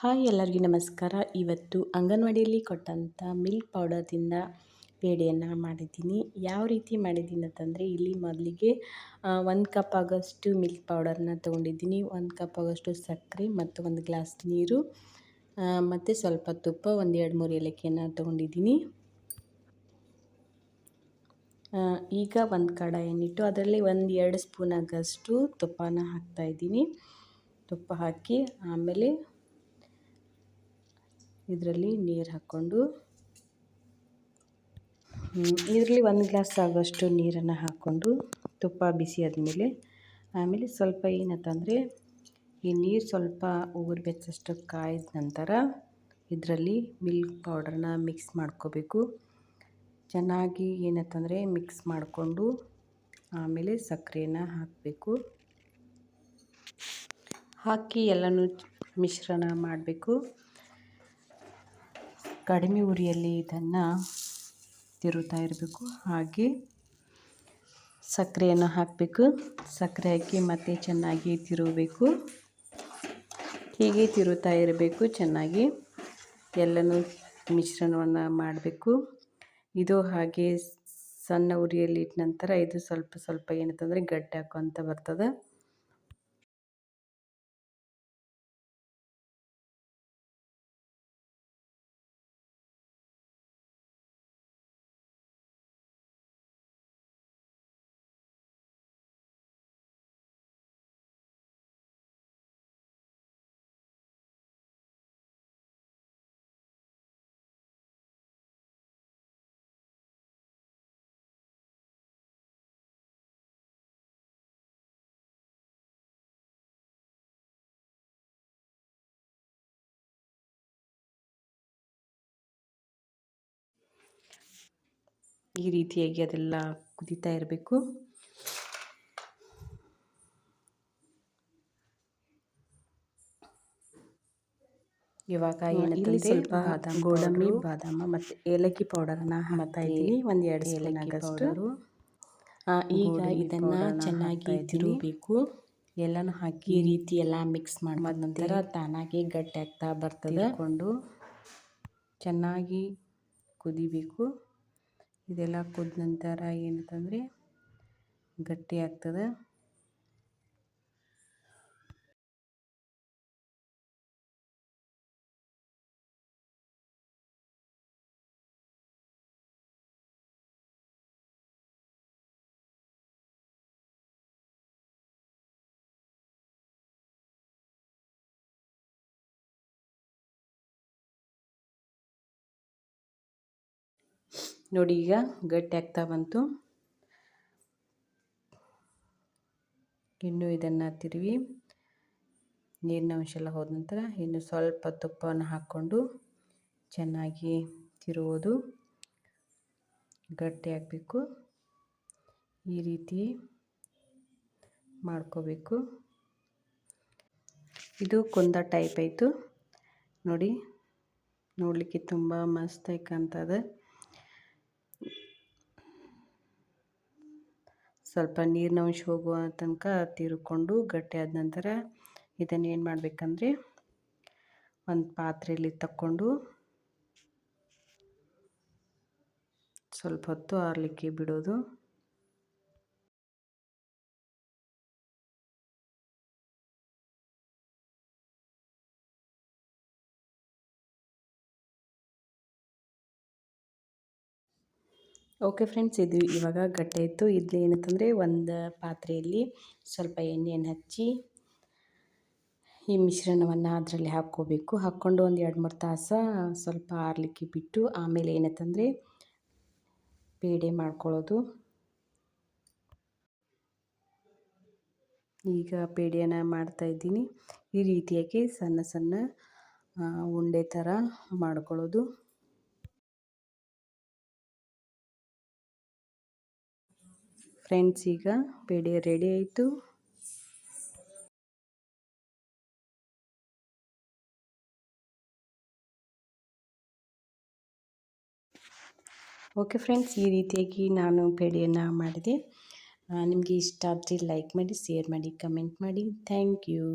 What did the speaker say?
Hi ಎಲ್ಲರಿಗೂ ನಮಸ್ಕಾರ. ಇವತ್ತು ಅಂಗನವಾಡಿಯಲ್ಲಿ ಕೊಟ್ಟಂಥ ಮಿಲ್ಕ್ ಪೌಡರ್ದಿಂದ ಪೇಡೆಯನ್ನು ಮಾಡಿದ್ದೀನಿ. ಯಾವ ರೀತಿ ಮಾಡಿದ್ದೀನಿ ಅಂತಂದರೆ, ಇಲ್ಲಿ ಮೊದಲಿಗೆ 1 ಕಪ್ ಆಗೋಷ್ಟು ಮಿಲ್ಕ್ ಪೌಡರ್ನ ತೊಗೊಂಡಿದ್ದೀನಿ, 1 ಕಪ್ ಆಗೋಷ್ಟು ಸಕ್ಕರೆ ಮತ್ತು 1 ಗ್ಲಾಸ್ ನೀರು ಮತ್ತು ಸ್ವಲ್ಪ ತುಪ್ಪ, 1-2-3 ಏಲಕ್ಕಿಯನ್ನು ತೊಗೊಂಡಿದ್ದೀನಿ. ಈಗ ಒಂದು ಕಡಾಯನ್ನಿಟ್ಟು ಅದರಲ್ಲಿ 1-2 ಸ್ಪೂನ್ ಆಗೋಷ್ಟು ತುಪ್ಪನ ಹಾಕ್ತಾಯಿದ್ದೀನಿ. ತುಪ್ಪ ಹಾಕಿ ಆಮೇಲೆ ಇದರಲ್ಲಿ ನೀರು ಹಾಕ್ಕೊಂಡು ಇದರಲ್ಲಿ 1 ಗ್ಲಾಸ್ ಆಗೋಷ್ಟು ನೀರನ್ನು ಹಾಕ್ಕೊಂಡು ತುಪ್ಪ ಬಿಸಿ ಆದಮೇಲೆ ಆಮೇಲೆ ಸ್ವಲ್ಪ ಏನಂತಂದರೆ ಈ ನೀರು ಸ್ವಲ್ಪ ಉಗುರು ಬೆಚ್ಚಷ್ಟು ಕಾಯ್ದ ನಂತರ ಇದರಲ್ಲಿ ಮಿಲ್ಕ್ ಪೌಡರ್ನ ಮಿಕ್ಸ್ ಮಾಡ್ಕೋಬೇಕು. ಚೆನ್ನಾಗಿ ಏನಂತಂದರೆ ಮಿಕ್ಸ್ ಮಾಡಿಕೊಂಡು ಆಮೇಲೆ ಸಕ್ಕರೆಯನ್ನು ಹಾಕಬೇಕು. ಹಾಕಿ ಎಲ್ಲನೂ ಮಿಶ್ರಣ ಮಾಡಬೇಕು. ಕಡಿಮೆ ಉರಿಯಲ್ಲಿ ಇದನ್ನು ತಿರುತ್ತಾ ಇರಬೇಕು. ಹಾಗೆ ಸಕ್ಕರೆಯನ್ನು ಹಾಕಬೇಕು. ಸಕ್ಕರೆ ಹಾಕಿ ಮತ್ತೆ ಚೆನ್ನಾಗಿ ತಿರುಗಬೇಕು. ಹೀಗೆ ತಿರುತ್ತಾ ಇರಬೇಕು. ಚೆನ್ನಾಗಿ ಎಲ್ಲನೂ ಮಿಶ್ರಣವನ್ನು ಮಾಡಬೇಕು. ಇದು ಹಾಗೆ ಸಣ್ಣ ಉರಿಯಲ್ಲಿ ಇಟ್ಟ ನಂತರ ಇದು ಸ್ವಲ್ಪ ಏನಂತಂದರೆ ಗಟ್ಟಿ ಹಾಕ್ಕೊಂತ ಬರ್ತದೆ. ಈ ರೀತಿಯಾಗಿ ಅದೆಲ್ಲ ಕುದೀತಾ ಇರಬೇಕು. ಇವಾಗ ಏನಂತಂದರೆ ಸ್ವಲ್ಪ ಗೋಡಂಬಿ, ಬಾದಾಮ ಮತ್ತು ಏಲಕ್ಕಿ ಪೌಡರನ್ನು ಹಾಕ್ತಾ ಇದ್ದೀನಿ. 1-2 ಸ್ಪೂನ್ ಆಗೋಷ್ಟು. ಈಗ ಇದನ್ನು ಚೆನ್ನಾಗಿ ತಿರುಗಬೇಕು. ಎಲ್ಲನೂ ಹಾಕಿ ಈ ರೀತಿ ಎಲ್ಲ ಮಿಕ್ಸ್ ಮಾಡಿದ ನಂತರ ತಾನಾಗಿ ಗಟ್ಟಿ ಆಗ್ತಾ ಬರ್ತದೆ. ಕೊಂಡು ಚೆನ್ನಾಗಿ ಕುದಿಬೇಕು. ಇದೆಲ್ಲ ಕುದ ನಂತರ ಏನಂತಂದರೆ ಗಟ್ಟಿ ಆಗ್ತದೆ. ನೋಡಿ ಈಗ ಗಟ್ಟಿ ಆಗ್ತಾ ಬಂತು. ಇನ್ನು ಇದನ್ನು ತಿರುವಿ ನೀರಿನ ಅಂಶ ಎಲ್ಲ ಹೋದ ನಂತರ ಇನ್ನು ಸ್ವಲ್ಪ ತುಪ್ಪವನ್ನು ಹಾಕ್ಕೊಂಡು ಚೆನ್ನಾಗಿ ತಿರುವುದು. ಗಟ್ಟಿ ಆಗಬೇಕು. ಈ ರೀತಿ ಮಾಡ್ಕೋಬೇಕು. ಇದು ಕುಂದ ಟೈಪ್ ಆಯಿತು ನೋಡಿ. ನೋಡಲಿಕ್ಕೆ ತುಂಬ ಮಸ್ತಾಗಿ ಕಾಣ್ತದೆ. ಸ್ವಲ್ಪ ನೀರಿನ ಅಂಶ ಹೋಗುವ ತನಕ ತಿರುಕೊಂಡು ಗಟ್ಟಿ ಆದ ನಂತರ ಇದನ್ನು ಏನು ಮಾಡಬೇಕಂದ್ರೆ ಒಂದು ಪಾತ್ರೆಯಲ್ಲಿ ತಕ್ಕೊಂಡು ಸ್ವಲ್ಪ ಹೊತ್ತು ಆರಲಿಕ್ಕೆ ಬಿಡೋದು. ಓಕೆ ಫ್ರೆಂಡ್ಸ್, ಇದು ಇವಾಗ ಗಟ್ಟಿ ಆಯಿತು. ಇದು ಏನಂತಂದರೆ ಒಂದು ಪಾತ್ರೆಯಲ್ಲಿ ಸ್ವಲ್ಪ ಎಣ್ಣೆಯನ್ನು ಹಚ್ಚಿ ಈ ಮಿಶ್ರಣವನ್ನು ಅದರಲ್ಲಿ ಹಾಕ್ಕೋಬೇಕು. ಹಾಕ್ಕೊಂಡು 1-2-3 ತಾಸು ಸ್ವಲ್ಪ ಆರಲಿಕ್ಕೆ ಬಿಟ್ಟು ಆಮೇಲೆ ಏನಂತಂದರೆ ಪೇಡೆ ಮಾಡ್ಕೊಳ್ಳೋದು. ಈಗ ಪೇಡೆಯನ್ನು ಮಾಡ್ತಾಯಿದ್ದೀನಿ. ಈ ರೀತಿಯಾಗಿ ಸಣ್ಣ ಸಣ್ಣ ಉಂಡೆ ಥರ ಮಾಡ್ಕೊಳ್ಳೋದು. ಫ್ರೆಂಡ್ಸ್, ಈಗ ಪೇಡೆ ರೆಡಿ ಆಯಿತು. ಓಕೆ ಫ್ರೆಂಡ್ಸ್, ಈ ರೀತಿಯಾಗಿ ನಾನು ಪೇಡೆಯನ್ನು ಮಾಡಿದೆ. ನಿಮಗೆ ಇಷ್ಟ ಆದರೆ ಲೈಕ್ ಮಾಡಿ, ಶೇರ್ ಮಾಡಿ, ಕಮೆಂಟ್ ಮಾಡಿ. Thank you.